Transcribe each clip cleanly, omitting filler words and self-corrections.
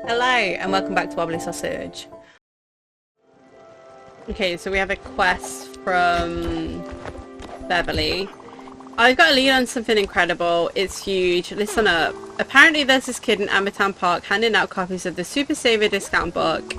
Hello and welcome back to Wobbly Sausage. Okay, so we have a quest from Beverly. I've got a lead on something incredible. It's huge. Listen up. Apparently there's this kid in Ambertown Park handing out copies of the Super Saver discount book.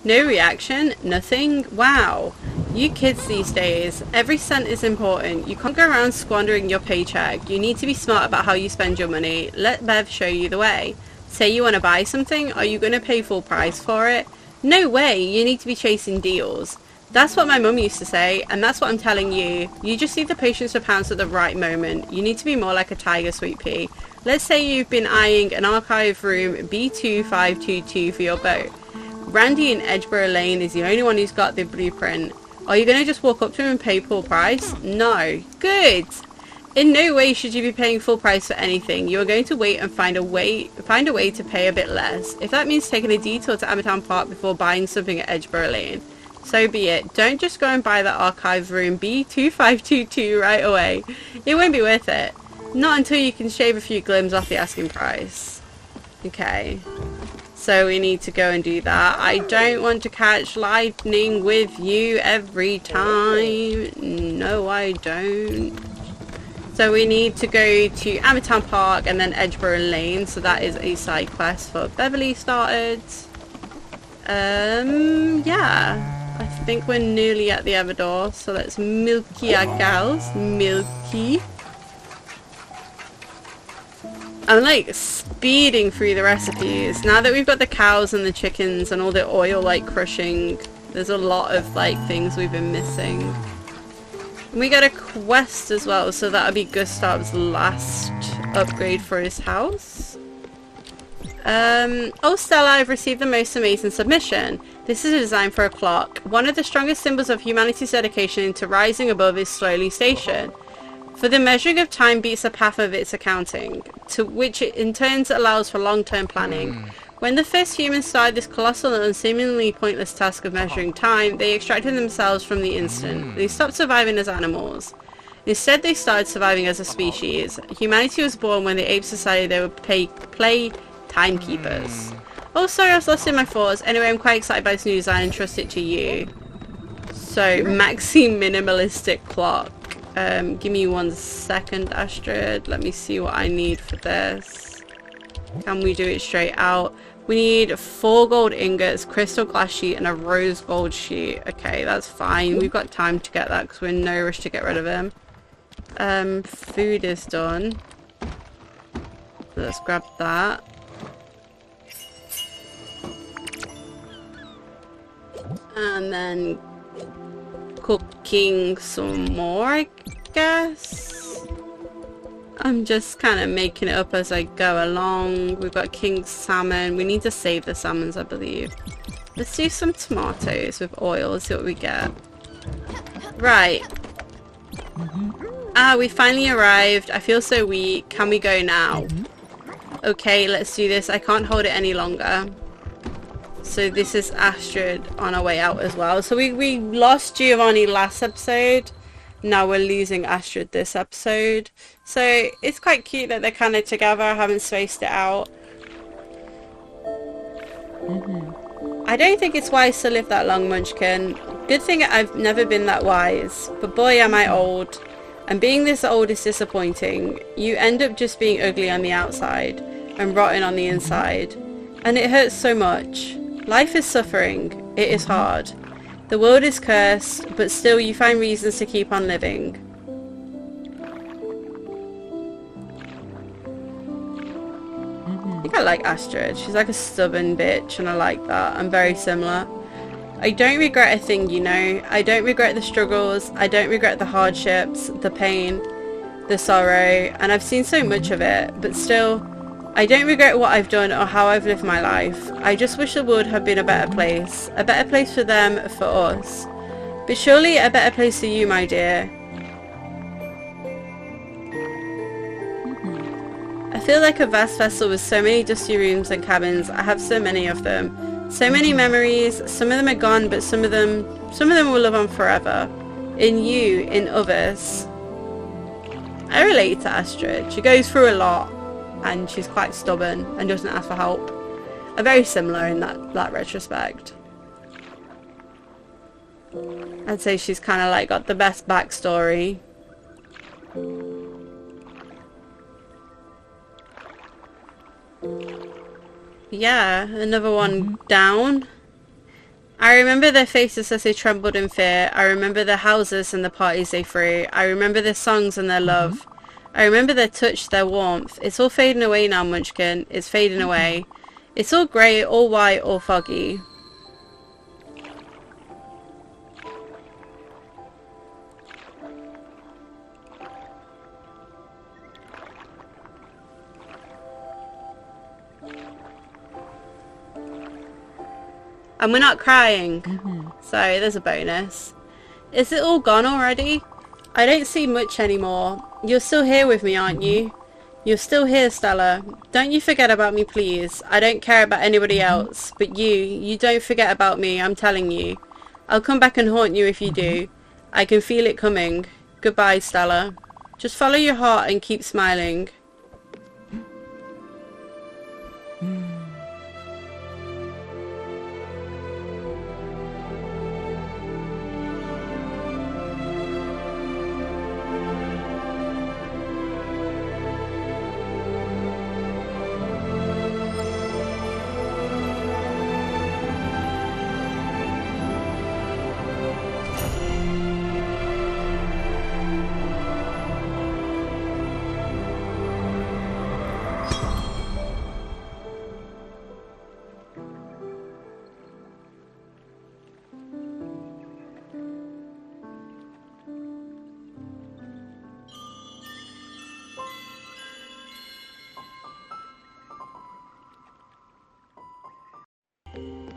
No reaction? Nothing? Wow. You kids these days, every cent is important. You can't go around squandering your paycheck. You need to be smart about how you spend your money. Let Bev show you the way. Say you want to buy something, are you going to pay full price for it? No way, you need to be chasing deals. That's what my mum used to say, and that's what I'm telling you. You just need the patience to pounce at the right moment. You need to be more like a tiger, sweet pea. Let's say you've been eyeing an archive room B2522 for your boat. Randy in Edgeboro Lane is the only one who's got the blueprint. Are you going to just walk up to him and pay full price? No. Good. In no way should you be paying full price for anything. You are going to wait and find a way to pay a bit less. If that means taking a detour to Ambertown Park before buying something at Edgeboro Lane, so be it. Don't just go and buy that archive room B2522 right away. It won't be worth it. Not until you can shave a few glims off the asking price. Okay. So we need to go and do that. I don't want to catch lightning with you every time. No, I don't. So we need to go to Ambertown Park and then Edgeboro Lane. So that is a side quest for Beverly started. Yeah. I think we're nearly at the other door. So let's milky our cows. Milky. I'm like speeding through the recipes. Now that we've got the cows and the chickens and all the oil like crushing, there's a lot of like things we've been missing. And we got a quest as well, so that'll be Gustav's last upgrade for his house. Oh Stella, I've received the most amazing submission. This is a design for a clock. One of the strongest symbols of humanity's dedication to rising above is slowly station. For the measuring of time beats the path of its accounting, to which it in turn allows for long-term planning. When the first humans started this colossal and seemingly pointless task of measuring time, they extracted themselves from the instant. They stopped surviving as animals. Instead, they started surviving as a species. Humanity was born when the apes decided they would play timekeepers. Oh, sorry, I was lost in my thoughts. Anyway, I'm quite excited by this new design and trust it to you. So, maxi minimalistic clock. Give me 1 second, Astrid. Let me see what I need for this. Can we do it straight out? We need 4 gold ingots, crystal glass sheet, and a rose gold sheet. Okay, that's fine. We've got time to get that because we're in no rush to get rid of him. Food is done. Let's grab that. And then cooking some more, I guess. I'm just kind of making it up as I go along. We've got king salmon. We need to save the salmons, I believe. Let's do some tomatoes with oil. Let's see what we get. Right. Ah, we finally arrived. I feel so weak. Can we go now? Okay, let's do this. I can't hold it any longer. So this is Astrid on our way out as well. So we lost Giovanni last episode. Now we're losing Astrid this episode. So it's quite cute that they're kind of together. I haven't spaced it out. I don't think it's wise to live that long, Munchkin. Good thing I've never been that wise. But boy, am I old. And being this old is disappointing. You end up just being ugly on the outside and rotten on the inside. And it hurts so much. Life is suffering. It is hard. The world is cursed, but still you find reasons to keep on living. I think I like Astrid. She's like a stubborn bitch and I like that. I'm very similar. I don't regret a thing, you know. I don't regret the struggles. I don't regret the hardships, the pain, the sorrow, and I've seen so much of it, but still, I don't regret what I've done or how I've lived my life. I just wish the world had been a better place for them, for us. But surely a better place for you, my dear. I feel like a vast vessel with so many dusty rooms and cabins. I have so many of them. So many memories. Some of them are gone, but some of them will live on forever. In you, in others. I relate to Astrid. She goes through a lot. And she's quite stubborn and doesn't ask for help. are very similar in that retrospect. I'd say she's kind of like got the best backstory. Yeah, another one down. I remember their faces as they trembled in fear. I remember their houses and the parties they threw. I remember their songs and their love. I remember their touch, their warmth. It's all fading away now, Munchkin. It's fading away. It's all grey, all white, all foggy. And we're not crying. So there's a bonus. Is it all gone already? I don't see much anymore. You're still here with me, aren't you? You're still here, Stella. Don't you forget about me, please. I don't care about anybody else. But you don't forget about me, I'm telling you. I'll come back and haunt you if you do. I can feel it coming. Goodbye, Stella. Just follow your heart and keep smiling.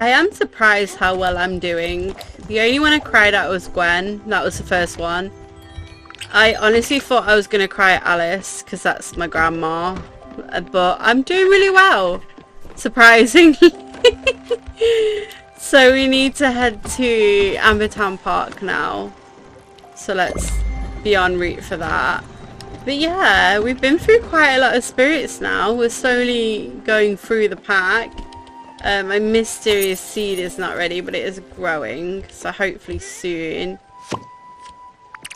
I am surprised how well I'm doing. The only one I cried at was Gwen. That was the first one. I honestly thought I was going to cry at Alice, because that's my grandma. But I'm doing really well. Surprisingly. So we need to head to Ambertown Park now. So let's be en route for that. But yeah, we've been through quite a lot of spirits now. We're slowly going through the pack. My mysterious seed is not ready, but it is growing, so hopefully soon.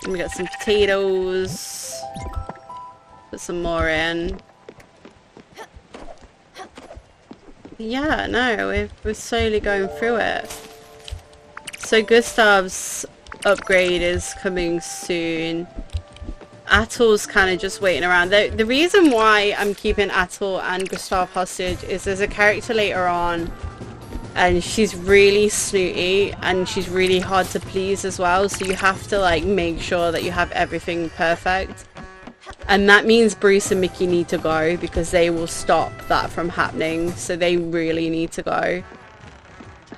And we got some potatoes. Put some more in. Yeah, no, we're slowly going through it. So Gustav's upgrade is coming soon. Atol's kind of just waiting around. The reason why I'm keeping Atol and Gustav hostage is there's a character later on and she's really snooty and she's really hard to please as well, so you have to like make sure that you have everything perfect, and that means Bruce and Mickey need to go because they will stop that from happening, so they really need to go.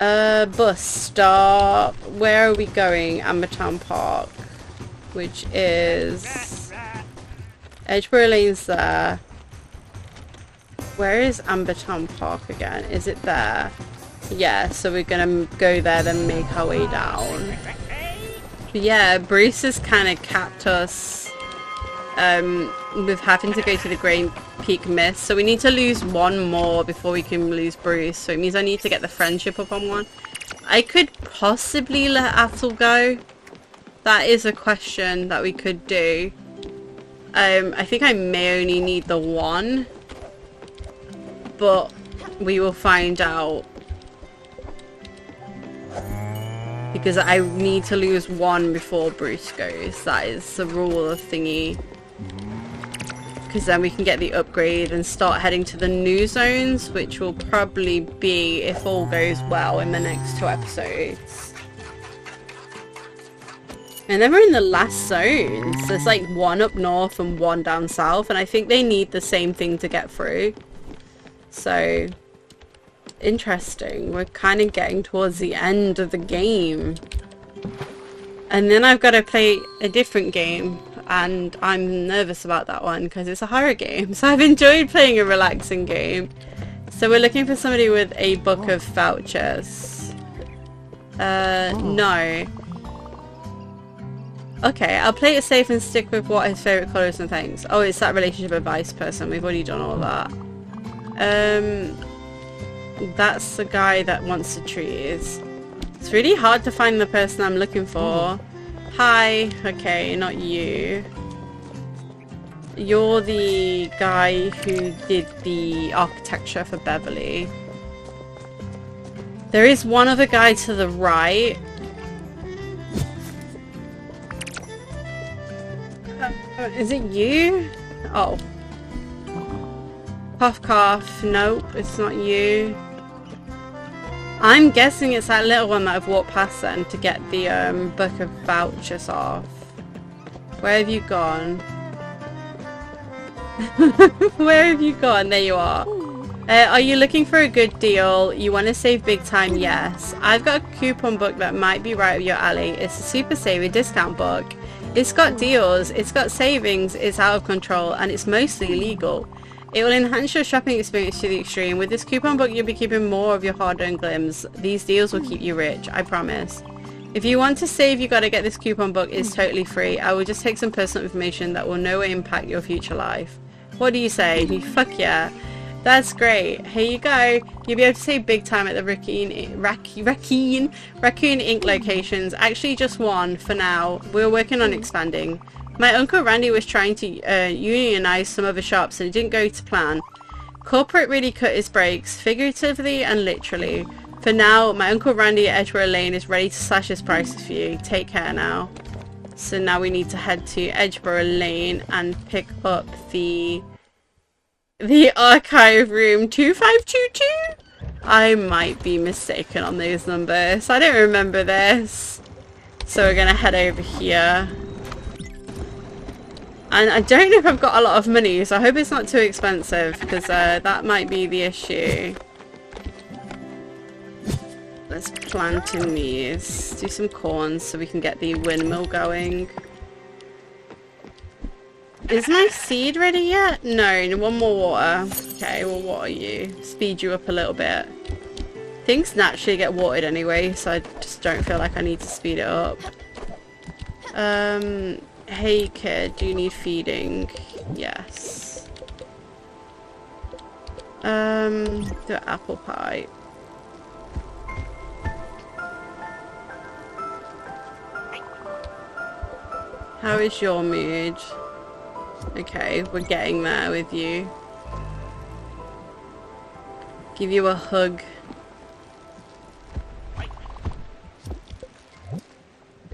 Bus stop. Where are we going? Ambertown Park, which is Edgeboro Lane's there. Where is Ambertown Park again? Is it there? Yeah, so we're gonna go there, then make our way down. But yeah, Bruce has kind of capped us with having to go to the Great Peak Mist. So we need to lose one more before we can lose Bruce. So it means I need to get the friendship up on one. I could possibly let Atul go. That is a question that we could do. I think I may only need the one, but we will find out. Because I need to lose one before Bruce goes. That is the rule of thingy. Because then we can get the upgrade and start heading to the new zones, which will probably be, if all goes well, in the next 2 episodes. And then we're in the last zones. There's like one up north and one down south, and I think they need the same thing to get through. So, interesting. We're kind of getting towards the end of the game. And then I've got to play a different game, and I'm nervous about that one because it's a horror game. So I've enjoyed playing a relaxing game. So we're looking for somebody with a book of vouchers. No. Okay, I'll play it safe and stick with what his favourite colours and things. Oh, it's that relationship advice person. We've already done all that. That's the guy that wants the trees. It's really hard to find the person I'm looking for. Hi. Okay, not you. You're the guy who did the architecture for Beverly. There is one other guy to the right. Is it you? Oh. Cough cough. Nope, it's not you. I'm guessing it's that little one that I've walked past then to get the book of vouchers off. Where have you gone? Where have you gone? There you are. Are you looking for a good deal? You want to save big time? Yes. I've got a coupon book that might be right up your alley. It's a super saving discount book. It's got deals, it's got savings, it's out of control, and it's mostly legal. It will enhance your shopping experience to the extreme. With this coupon book, you'll be keeping more of your hard-earned glims. These deals will keep you rich, I promise. If you want to save, you gotta get this coupon book. It's totally free. I will just take some personal information that will no way impact your future life. What do you say? Fuck yeah. That's great. Here you go. You'll be able to save big time at the Raccoon Inc. locations. Actually, just one for now. We're working on expanding. My Uncle Randy was trying to unionize some other shops and it didn't go to plan. Corporate really cut his brakes, figuratively and literally. For now, my Uncle Randy at Edgeborough Lane is ready to slash his prices for you. Take care now. So now we need to head to Edgeborough Lane and pick up the archive room 2522? I might be mistaken on those numbers. I don't remember this. So we're gonna head over here. And I don't know if I've got a lot of money, so I hope it's not too expensive, because that might be the issue. Let's plant in these. Do some corn so we can get the windmill going. Is my seed ready yet? No, one more water. Okay, we'll water you. Speed you up a little bit. Things naturally get watered anyway, so I just don't feel like I need to speed it up. Hey kid, do you need feeding? Yes. Do apple pie. How is your mood? Okay, we're getting there with you. Give you a hug.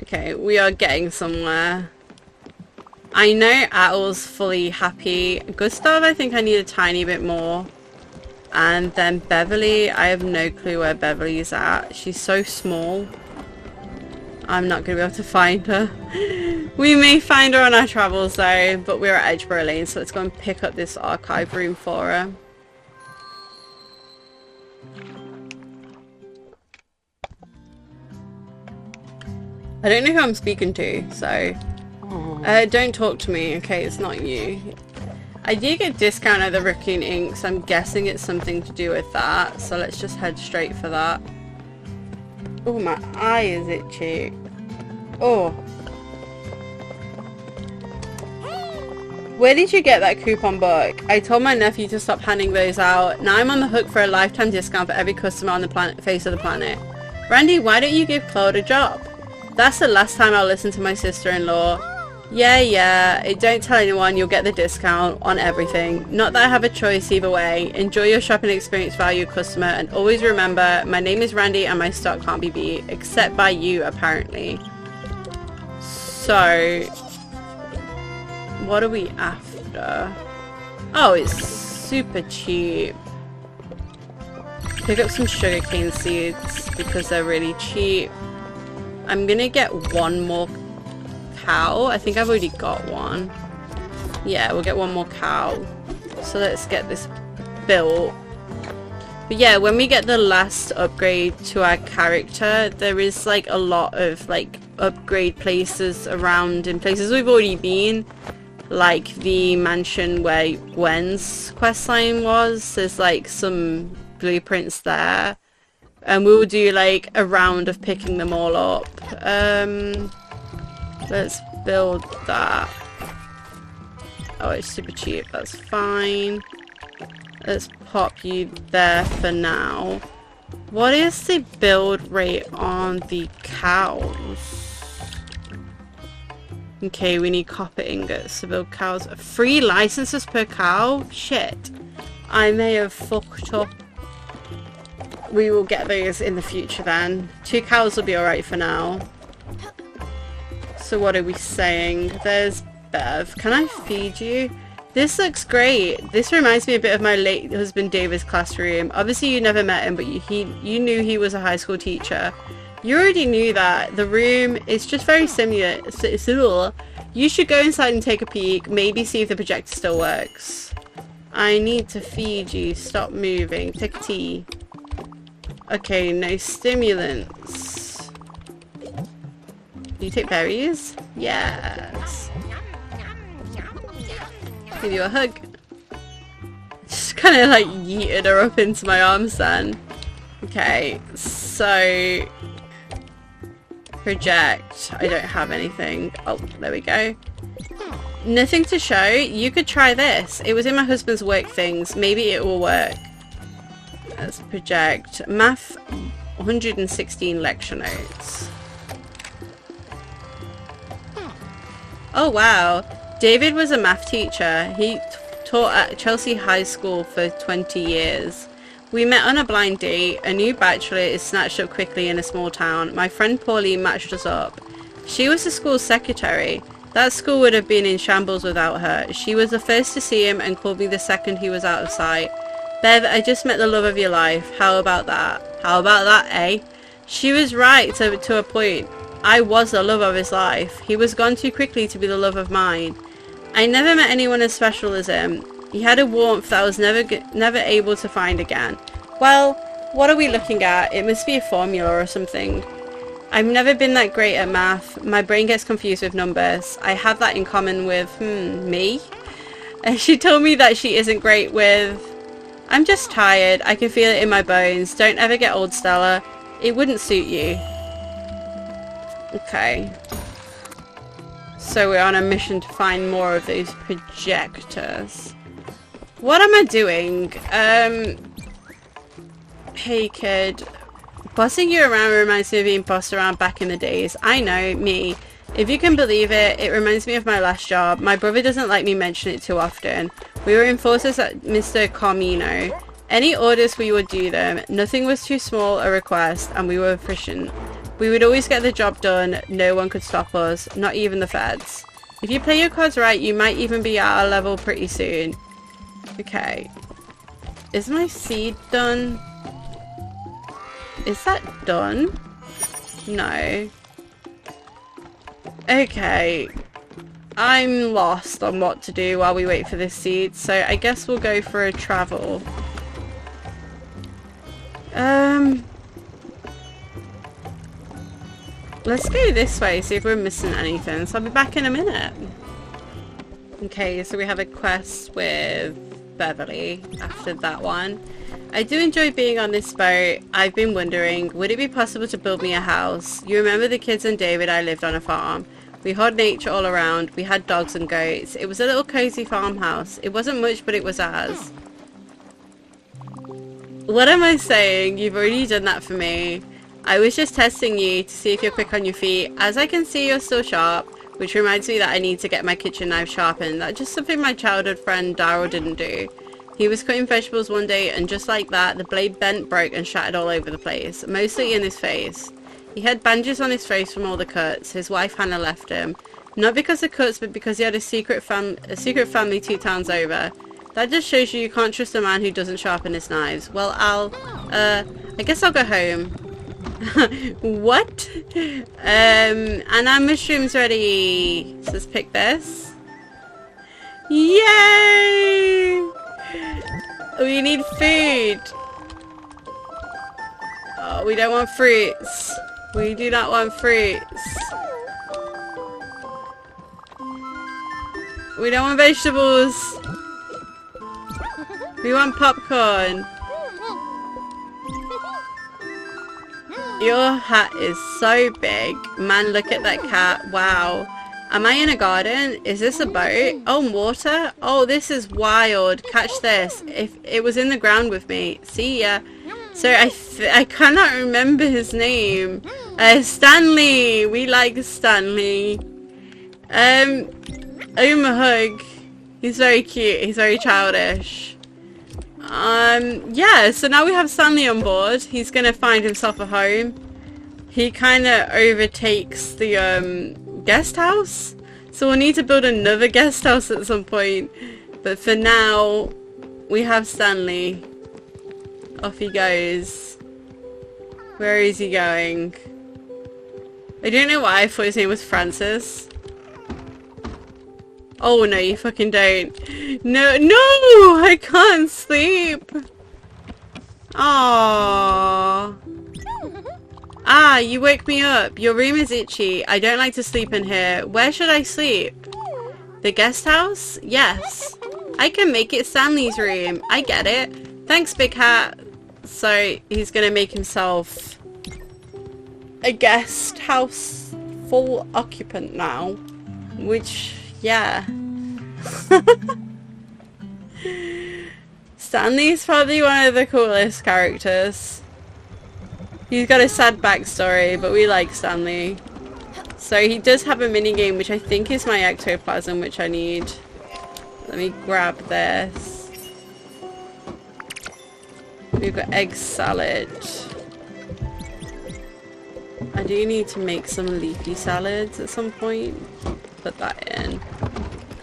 Okay, we are getting somewhere. I know Attl's fully happy. Gustav, I think I need a tiny bit more. And then Beverly, I have no clue where Beverly's at. She's so small. I'm not going to be able to find her. We may find her on our travels though, but we're at Edgeborough Lane, so let's go and pick up this archive room for her. I don't know who I'm speaking to, so don't talk to me, okay? It's not you. I did get a discount at the Raccoon Inc, so I'm guessing it's something to do with that, so let's just head straight for that. Oh, my eye is itchy. Oh. Where did you get that coupon book? I told my nephew to stop handing those out. Now I'm on the hook for a lifetime discount for every customer on the face of the planet. Randy, why don't you give Claude a job? That's the last time I'll listen to my sister-in-law. Yeah, don't tell anyone, you'll get the discount on everything. Not that I have a choice either way. Enjoy your shopping experience, valued customer, and always remember, my name is Randy and my stock can't be beat, except by you, apparently. So, what are we after? Oh, it's super cheap. Pick up some sugarcane seeds because they're really cheap. I'm gonna get one more cow. I think I've already got one. Yeah, we'll get one more cow. So let's get this built. But yeah, when we get the last upgrade to our character, there is like a lot of like upgrade places around in places we've already been. Like the mansion where Gwen's questline was. There's like some blueprints there. And we'll do like a round of picking them all up. Let's build that. Oh, it's super cheap. That's fine. Let's pop you there for now. What is the build rate on the cows? Okay, we need copper ingots to build cows. 3 licenses per cow? Shit. I may have fucked up. We will get those in the future then. 2 cows will be alright for now. So what are we saying? There's Bev. Can I feed you? This looks great. This reminds me a bit of my late husband David's classroom. Obviously you never met him, but you knew he was a high school teacher. You already knew that. The room is just very similar. You should go inside and take a peek. Maybe see if the projector still works. I need to feed you. Stop moving. Take a tea. Okay, no stimulants. Do you take berries? Yes. Give you a hug. Just kind of like yeeted her up into my arms then. Okay, so project. I don't have anything. Oh, there we go. Nothing to show. You could try this. It was in my husband's work things. Maybe it will work. Let's project. Math 116 lecture notes. Oh wow. David was a math teacher. He taught at Chelsea High School for 20 years. We met on a blind date. A new bachelor is snatched up quickly in a small town. My friend Pauline matched us up. She was the school's secretary. That school would have been in shambles without her. She was the first to see him and called me the second he was out of sight. Bev, I just met the love of your life. How about that? How about that, eh? She was right to a point. I was the love of his life. He was gone too quickly to be the love of mine. I never met anyone as special as him. He had a warmth that I was never able to find again. Well, what are we looking at? It must be a formula or something. I've never been that great at math. My brain gets confused with numbers. I have that in common with, me? She told me that she isn't great with... I'm just tired. I can feel it in my bones. Don't ever get old, Stella. It wouldn't suit you. Okay. So we're on a mission to find more of those projectors. What am I doing? Hey kid. Bossing you around reminds me of being bossed around back in the days. I know, me. If you can believe it, it reminds me of my last job. My brother doesn't like me mention it too often. We were enforcers at Mr. Carmino. Any orders we would do them. Nothing was too small a request, and we were efficient. We would always get the job done. No one could stop us, not even the feds. If you play your cards right, you might even be at our level pretty soon. Okay. Is my seed done? Is that done? No. Okay. I'm lost on what to do while we wait for this seed, so I guess we'll go for a travel. Let's go this way, see if we're missing anything. So I'll be back in a minute. Okay, so we have a quest with Beverly after that one. I do enjoy being on this boat. I've been wondering, would it be possible to build me a house? You remember the kids and David? I lived on a farm. We had nature all around. We had dogs and goats. It was a little cozy farmhouse. It wasn't much, but it was ours. What am I saying? You've already done that for me. I was just testing you to see if you're quick on your feet. As I can see, you're still sharp, which reminds me that I need to get my kitchen knife sharpened. That's just something my childhood friend Daryl didn't do. He was cutting vegetables one day, and just like that, the blade bent, broke, and shattered all over the place, mostly in his face. He had bandages on his face from all the cuts. His wife Hannah left him. Not because of cuts, but because he had a secret family 2 towns over. That just shows you can't trust a man who doesn't sharpen his knives. Well, I guess I'll go home. What? And our mushroom's ready. So let's pick this. Yay! We need food. Oh, we don't want fruits. We do not want fruits. We don't want vegetables. We want popcorn. Your hat is so big. Man, look at that cat. Wow. Am I in a garden? Is this a boat? Oh, water? Oh, this is wild. Catch this. If it was in the ground with me. See ya. So I cannot remember his name. Stanley. We like Stanley. Give him a hug. He's very cute. He's very childish. Yeah, so now we have Stanley on board. He's gonna find himself a home. He kind of overtakes the, guest house. So we'll need to build another guest house at some point. But for now, we have Stanley. Off he goes. Where is he going? I don't know why I thought his name was Francis. Oh no, you fucking don't. No, no! I can't sleep! Aww. Ah, you woke me up. Your room is itchy. I don't like to sleep in here. Where should I sleep? The guest house? Yes. I can make it Stanley's room. I get it. Thanks, Big Hat. So, he's gonna make himself a guest house full occupant now. Which, yeah. Stanley's probably one of the coolest characters. He's got a sad backstory, but we like Stanley. So he does have a minigame, which I think is my ectoplasm, which I need. Let me grab this. We've got egg salad. I do need to make some leafy salads at some point. Put that in.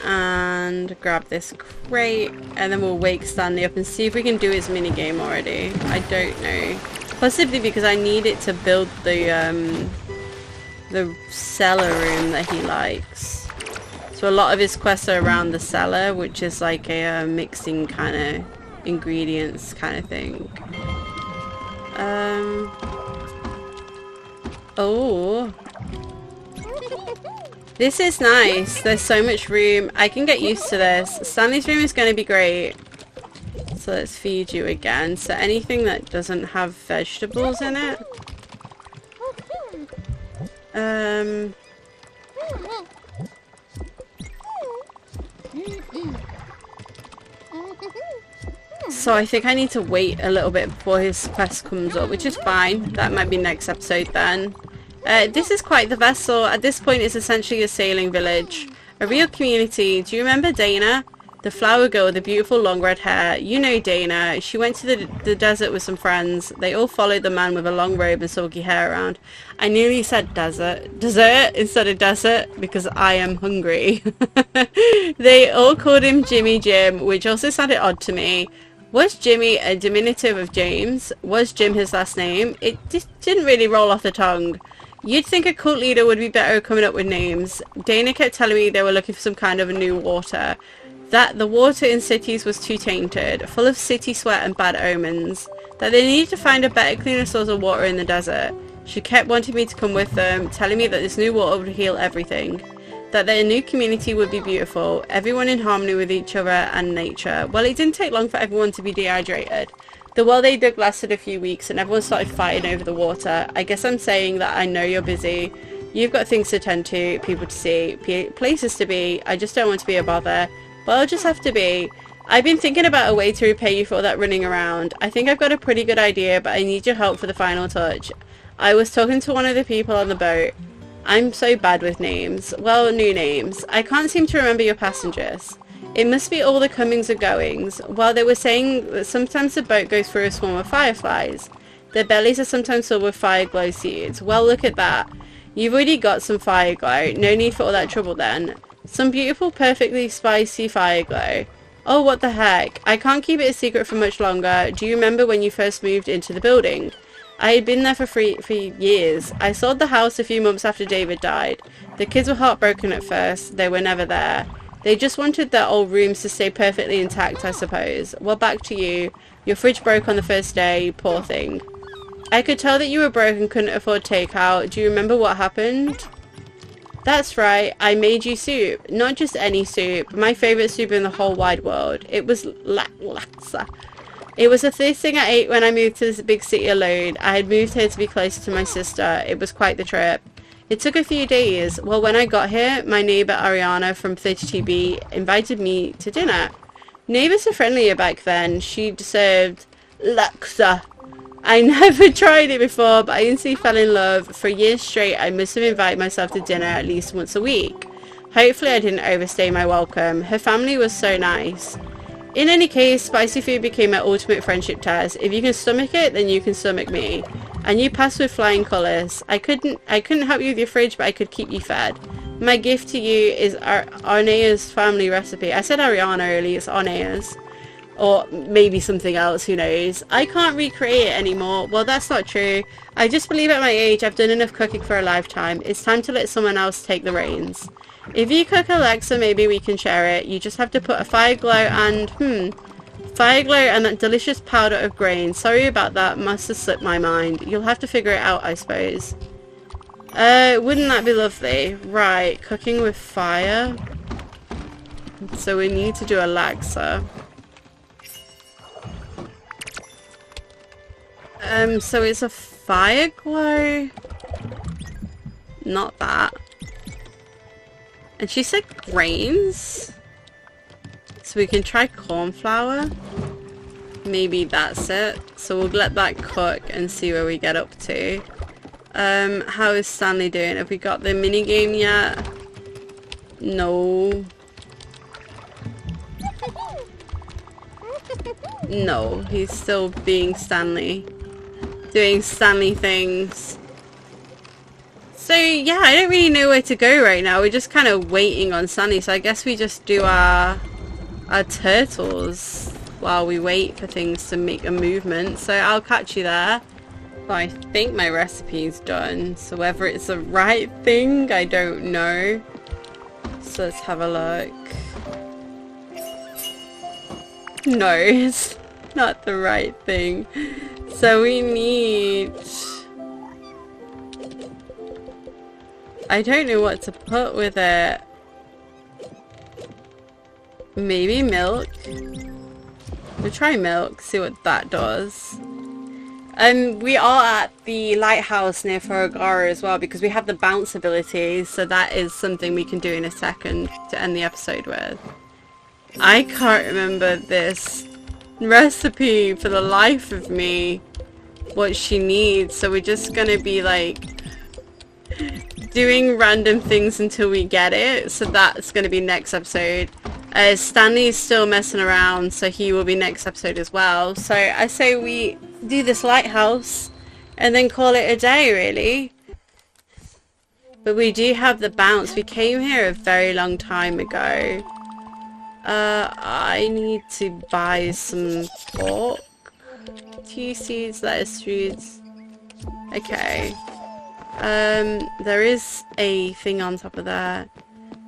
And grab this crate. And then we'll wake Stanley up and see if we can do his minigame already. I don't know. Possibly because I need it to build the cellar room that he likes. So a lot of his quests are around the cellar, which is like a mixing kind of ingredients kind of thing. Oh. This is nice. There's so much room. I can get used to this. Stanley's room is going to be great. So let's feed you again. So anything that doesn't have vegetables in it. So I think I need to wait a little bit before his quest comes up, which is fine. That might be next episode then. This is quite the vessel. At this point it's essentially a sailing village. A real community. Do you remember Dana? The flower girl with the beautiful long red hair. You know Dana. She went to the desert with some friends. They all followed the man with a long robe and silky hair around. I nearly said desert instead of desert because I am hungry. They all called him Jimmy Jim, which also sounded odd to me. Was Jimmy a diminutive of James? Was Jim his last name? It just didn't really roll off the tongue. You'd think a cult leader would be better at coming up with names. Dana kept telling me they were looking for some kind of a new water. That the water in cities was too tainted, full of city sweat and bad omens. That they needed to find a better, cleaner source of water in the desert. She kept wanting me to come with them, telling me that this new water would heal everything. That their new community would be beautiful, everyone in harmony with each other and nature. Well, it didn't take long for everyone to be dehydrated. The well they dug lasted a few weeks and everyone started fighting over the water. I guess I'm saying that I know you're busy. You've got things to tend to, people to see, places to be. I just don't want to be a bother. But I'll just have to be. I've been thinking about a way to repay you for all that running around. I think I've got a pretty good idea, but I need your help for the final touch. I was talking to one of the people on the boat. I'm so bad with names. Well, new names. I can't seem to remember your passengers. It must be all the comings and goings. Well, they were saying that sometimes the boat goes through a swarm of fireflies. Their bellies are sometimes filled with fire glow seeds. Well, look at that. You've already got some fire glow. No need for all that trouble then. Some beautiful, perfectly spicy fire glow. Oh, what the heck. I can't keep it a secret for much longer. Do you remember when you first moved into the building? I had been there for years. I sold the house a few months after David died. The kids were heartbroken at first. They were never there. They just wanted their old rooms to stay perfectly intact, I suppose. Well, back to you. Your fridge broke on the first day. Poor thing. I could tell that you were broke and couldn't afford takeout. Do you remember what happened? That's right. I made you soup. Not just any soup. My favourite soup in the whole wide world. It was laksa. It was the first thing I ate when I moved to this big city alone. I had moved here to be closer to my sister. It was quite the trip. It took a few days. Well, when I got here, my neighbor Ariana from 32B invited me to dinner. Neighbors were friendlier back then. She'd served laksa. I never tried it before, but I instantly fell in love. For years straight, I must have invited myself to dinner at least once a week. Hopefully I didn't overstay my welcome. Her family was so nice. In any case, spicy food became my ultimate friendship test. If you can stomach it, then you can stomach me. And you passed with flying colours. I couldn't help you with your fridge, but I could keep you fed. My gift to you is Arnea's family recipe. I said Ariana earlier, it's Arnea's. Or maybe something else, who knows. I can't recreate it anymore. Well, that's not true. I just believe at my age I've done enough cooking for a lifetime. It's time to let someone else take the reins. If you cook Alexa, maybe we can share it. You just have to put a fire glow and that delicious powder of grain. Sorry about that, must have slipped my mind. You'll have to figure it out, I suppose. Wouldn't that be lovely? Right, cooking with fire. So we need to do Alexa. So it's a fire glow. Not that. And she said grains. So we can try corn flour. Maybe that's it. So we'll let that cook and see where we get up to. How is Stanley doing? Have we got the mini game yet? No. No, he's still being Stanley. Doing Stanley things. So yeah, I don't really know where to go right now. We're just kind of waiting on Stanley. So I guess we just do our turtles while we wait for things to make a movement. So I'll catch you there. Well, I think my recipe's done. So whether it's the right thing, I don't know. So let's have a look. No, it's not the right thing. So we need... I don't know what to put with it. Maybe milk. We'll try milk, see what that does. We are at the lighthouse near Ferragara as well because we have the bounce ability, so that is something we can do in a second to end the episode with. I can't remember this recipe for the life of me, what she needs, so we're just gonna be like doing random things until we get it, so that's gonna be next episode. Stanley's still messing around, so he will be next episode as well. So I say we do this lighthouse and then call it a day, really. But we do have the bounce. We came here a very long time ago. I need to buy some pork. Tea seeds, lettuce seeds. Okay. There is a thing on top of that.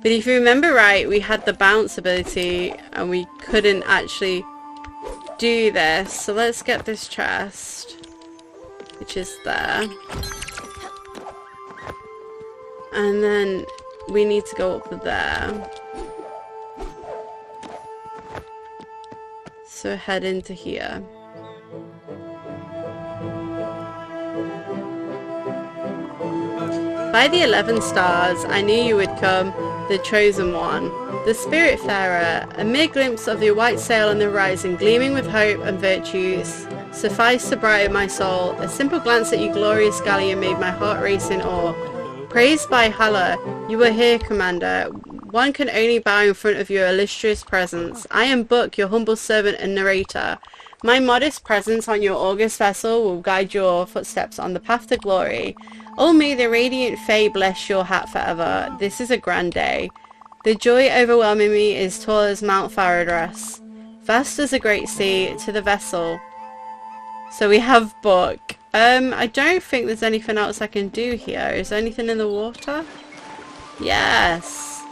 But if you remember right, we had the bounce ability and we couldn't actually do this. So let's get this chest, which is there. And then we need to go up there. So head into here. By the 11 stars, I knew you would come, the chosen one, the Spiritfarer, a mere glimpse of your white sail on the horizon, gleaming with hope and virtues, suffice to brighten my soul. A simple glance at your glorious galleon made my heart race in awe. Praised by Hala, you are here, Commander. One can only bow in front of your illustrious presence. I am Book, your humble servant and narrator. My modest presence on your august vessel will guide your footsteps on the path to glory. Oh, may the radiant Fae bless your hat forever. This is a grand day. The joy overwhelming me is tall as Mount Faradras, vast as a great sea, to the vessel. So we have Book. I don't think there's anything else I can do here. Is there anything in the water? Yes.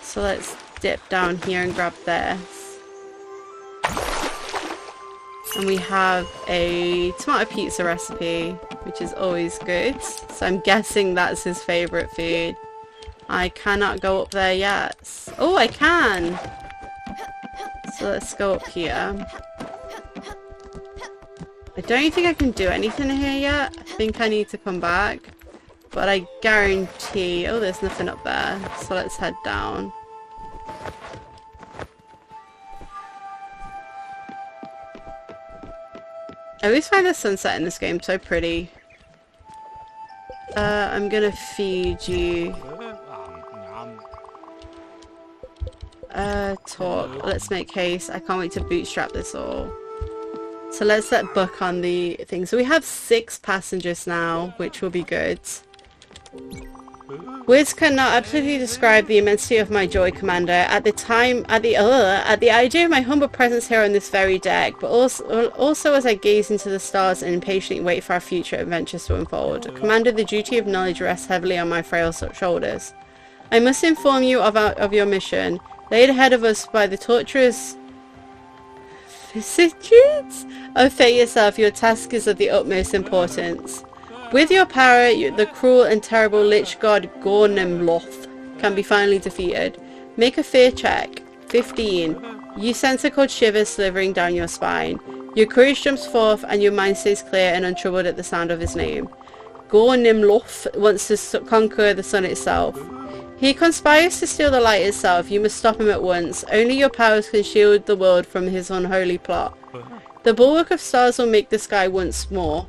So let's dip down here and grab this. And we have a tomato pizza recipe, which is always good. So I'm guessing that's his favourite food. I cannot go up there yet. Oh, I can! So let's go up here. I don't think I can do anything here yet. I think I need to come back. but I guarantee... Oh, there's nothing up there. So let's head down. I always find the sunset in this game so pretty. I'm gonna feed you. Talk. Let's make haste. I can't wait to bootstrap this all. So let's let Buck on the thing. So we have 6 passengers now, which will be good. Words cannot absolutely describe the immensity of my joy, Commander, at the idea of my humble presence here on this very deck, but also as I gaze into the stars and impatiently wait for our future adventures to unfold. Commander, the duty of knowledge rests heavily on my frail shoulders. I must inform you of your mission, laid ahead of us by the torturous vicissitudes of fate yourself. Your task is of the utmost importance. With your power, the cruel and terrible lich god Gornemloth can be finally defeated. Make a fear check. 15. You sense a cold shiver slithering down your spine. Your courage jumps forth and your mind stays clear and untroubled at the sound of his name. Gornemloth wants to conquer the sun itself. He conspires to steal the light itself. You must stop him at once. Only your powers can shield the world from his unholy plot. The bulwark of stars will make the sky once more.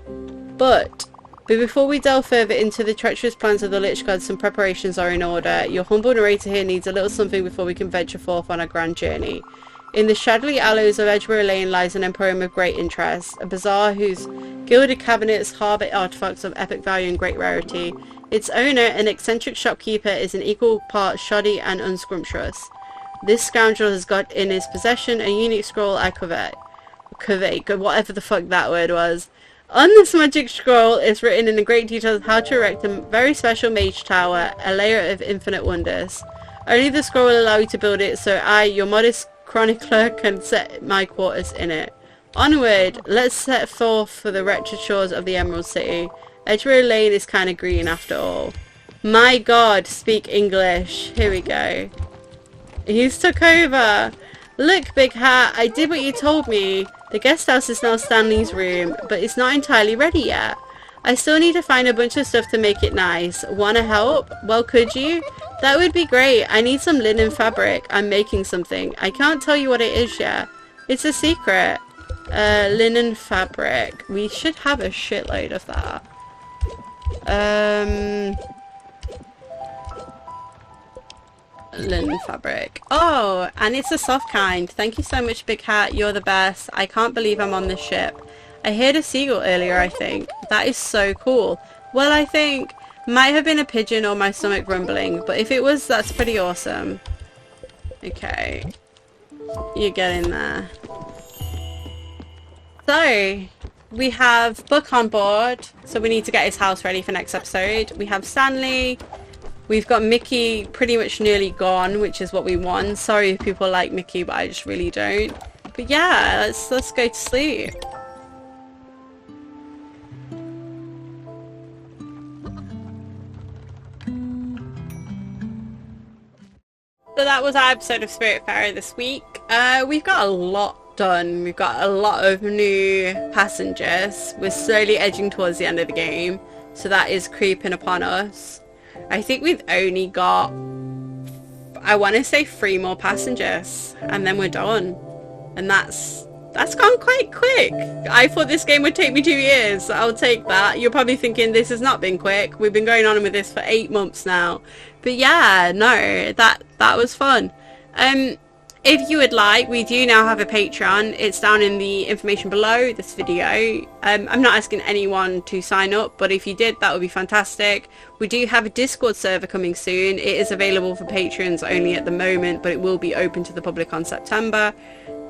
But before we delve further into the treacherous plans of the Lich God, some preparations are in order. Your humble narrator here needs a little something before we can venture forth on a grand journey. In the shadowy alleys of Edgeware Lane lies an emporium of great interest, a bazaar whose gilded cabinets harbour artifacts of epic value and great rarity. Its owner, an eccentric shopkeeper, is an equal part shoddy and unscrumptious. This scoundrel has got in his possession a unique scroll I covet, whatever the fuck that word was. On this magic scroll is written in great detail how to erect a very special mage tower, a layer of infinite wonders. Only the scroll will allow you to build it, so I, your modest chronicler, can set my quarters in it. Onward, let's set forth for the wretched shores of the Emerald City. Edgeware Lane is kinda green after all. My god, speak English. Here we go. He's took over. Look, Big Hat, I did what you told me. The guest house is now Stanley's room, but it's not entirely ready yet. I still need to find a bunch of stuff to make it nice. Wanna help? Well, could you? That would be great. I need some linen fabric. I'm making something. I can't tell you what it is yet. It's a secret. Linen fabric. We should have a shitload of that. Linen fabric. Oh, and it's a soft kind. Thank you so much, Big Hat. You're the best. I can't believe I'm on this ship. I heard a seagull earlier, I think. That is so cool. Well, I think might have been a pigeon or my stomach rumbling, but if it was, that's pretty awesome. Okay. You get in there. So, we have Buck on board, so we need to get his house ready for next episode. We have Stanley. We've got Mickey pretty much nearly gone, which is what we want. Sorry if people like Mickey, but I just really don't. But yeah, let's go to sleep. So that was our episode of Spiritfarer this week. We've got a lot done. We've got a lot of new passengers. We're slowly edging towards the end of the game, so that is creeping upon us. I think we've only got, I want to say 3 more passengers, and then we're done. And that's gone quite quick. I thought this game would take me 2 years, so I'll take that. You're probably thinking this has not been quick. We've been going on with this for 8 months now. But yeah, no, that was fun. If you would like, we do now have a Patreon. It's down in the information below this video. I'm not asking anyone to sign up, but if you did, that would be fantastic. We do have a Discord server coming soon. It is available for patrons only at the moment, but it will be open to the public on September.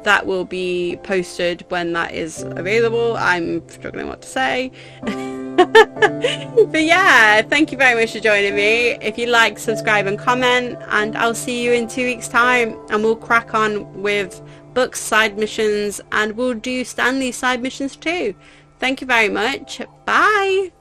That will be posted when that is available. I'm struggling what to say. But yeah, thank you very much for joining me. If you like, subscribe and comment, and I'll see you in 2 weeks time, and we'll crack on with Buck's side missions, and we'll do Stanley's side missions too. Thank you very much. Bye.